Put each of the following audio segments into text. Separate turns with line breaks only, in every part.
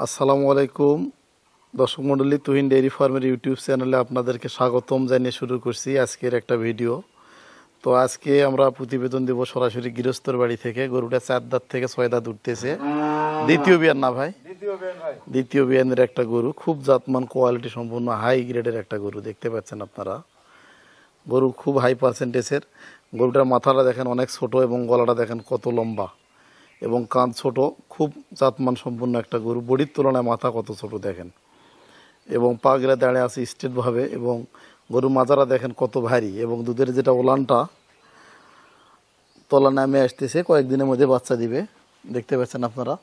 আসসালামু আলাইকুম দর্শক মণ্ডলী, তুহিন ডেইরি ফার্মের ইউটিউব চ্যানেলে আপনাদেরকে স্বাগতম জানিয়ে শুরু করছি আজকের একটা ভিডিও। তো আজকে আমরা প্রতিবেদন দেব সরাসরি গৃহস্থর বাড়ি থেকে। গরুটা 4 দাঁত থেকে 6 দাঁত উঠতেছে, দ্বিতীয় বিয়ান না ভাই? দ্বিতীয় বিয়ানের একটা গরু, খুব জাতমান কোয়ালিটি সম্পূর্ণ হাই গ্রেডের একটা গরু দেখতে পাচ্ছেন আপনারা। গরু খুব হাই পার্সেন্টেজের। গরুটার মাথাটা দেখেন অনেক ছোট এবং গলাটা দেখেন কত লম্বা এবং কাঁধ ছোট, খুব জাতমান সম্পূর্ণ একটা গরু। বডির তুলনায় মাথা কত ছোট দেখেন, এবং পা গেলে দাঁড়িয়ে আছে স্ট্রেটভাবে, এবং গরুর মাজারা দেখেন কত ভারী, এবং দুধের যেটা ওলানটা তলা নামে আসতেছে, কয়েকদিনের মধ্যে বাচ্চা দিবে। দেখতে পাচ্ছেন আপনারা,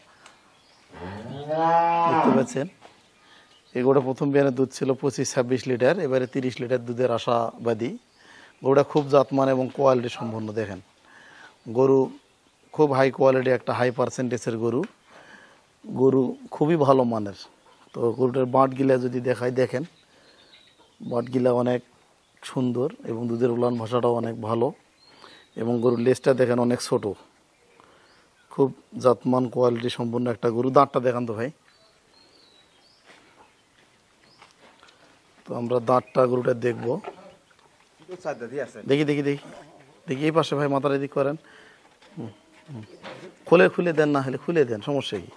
দেখতে পাচ্ছেন। এই গরুটা প্রথম বিয়ানের দুধ ছিল 25-26 লিটার, এবারে 30 লিটার দুধের আশাবাদী। গরুটা খুব জাতমান এবং কোয়ালিটি সম্পন্ন দেখেন। গরু খুব হাই কোয়ালিটি, একটা হাই পার্সেন্টেজের গরু। গরু খুবই ভালো মানের। তো গরুটার বাঁটগিলা যদি দেখাই, দেখেন বাঁটগিলা অনেক সুন্দর এবং দুধের উলান ভাষাটাও অনেক ভালো, এবং গরুর লেজটা দেখেন অনেক ছোট, খুব জাতমান কোয়ালিটি সম্পূর্ণ একটা গরু। দাঁতটা দেখান তো ভাই। তো আমরা দাঁতটা গরুটা দেখবো, দেখি দেখি দেখি দেখি এই পাশে ভাই, মাথার এদিক করেন। খুলে দেন, না হলে খুলে দেন, সমস্যা কি?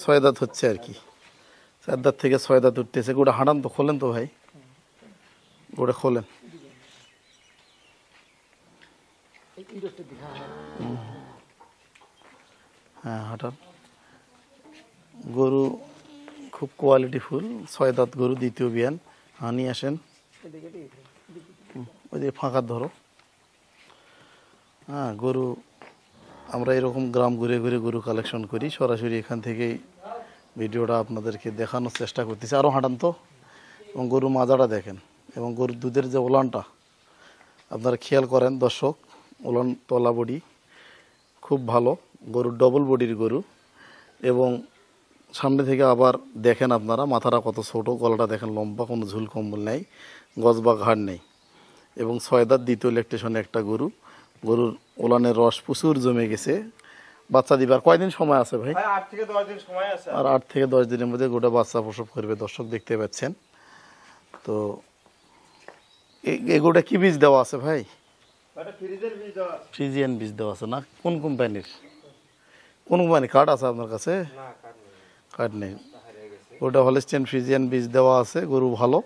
6 দাঁত হচ্ছে আর কি, 4 দাঁত থেকে 6 দাঁত উঠতেছে। গোটা হাঁটান তো, খোলেন তো ভাই, গোটা খোলেন। হ্যাঁ হাঁটান। গরু খুব কোয়ালিটিফুল, 6 দাঁত গরু, দ্বিতীয় বিয়ান। নিয়ে আসেন, ওই যে ফাঁকা ধরো। হ্যাঁ, গরু আমরা এরকম গ্রাম ঘুরে ঘুরে গরু কালেকশন করি, সরাসরি এখান থেকেই ভিডিওটা আপনাদেরকে দেখানোর চেষ্টা করতেছি। আরও হাঁটান তো। এবং গরুর মাজাটা দেখেন, এবং গরুর দুধের যে ওলানটা আপনারা খেয়াল করেন দর্শক, ওলান তলা বডি খুব ভালো। গরুর ডবল বডির গরু, এবং সামনে থেকে আবার দেখেন আপনারা মাথাটা কত ছোট, গলাটা দেখেন লম্বা, কোনো ঝুল কম্বল নেই, গজ বা ঘাড় নেই, এবং 6 দাঁত দ্বিতীয় ল্যাকটেশনে একটা গরু। গরুর ওলানের রস প্রচুর জমে গেছে। বাচ্চা দিবার কয়দিন সময় আছে ভাই?
8 থেকে 10 দিন সময় আছে।
আর 8 থেকে 10 দিনের মধ্যে গোটা বাচ্চা প্রসব করবে। দর্শক দেখতে পাচ্ছেন। তো এগুলোটা কি বীজ দেওয়া আছে ভাই? ফ্রিজিয়ান বীজ দেওয়া আছে না? কোন কোম্পানির? কোন কোম্পানি কার্ড আছে আপনার কাছে? কার্ড নেই। ওটা হলস্টেইন ফ্রিজিয়ান বীজ দেওয়া আছে। গরু ভালো,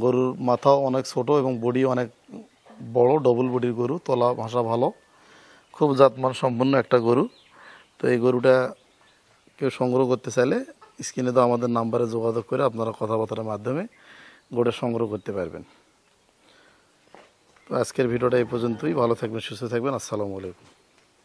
গরুর মাথাও অনেক ছোট এবং বডি অনেক বড়, ডবল বডির গরু, তলা ভাষা ভালো, খুব জাতমান সম্পন্ন একটা গরু। তো এই গরুটা কেউ সংগ্রহ করতে চাইলে স্ক্রিনে তো আমাদের নাম্বারে যোগাযোগ করে আপনারা কথাবার্তার মাধ্যমে গরুটা সংগ্রহ করতে পারবেন। তো আজকের ভিডিওটা এই পর্যন্তই। ভালো থাকবেন, সুস্থ থাকবেন। আসসালামু আলাইকুম।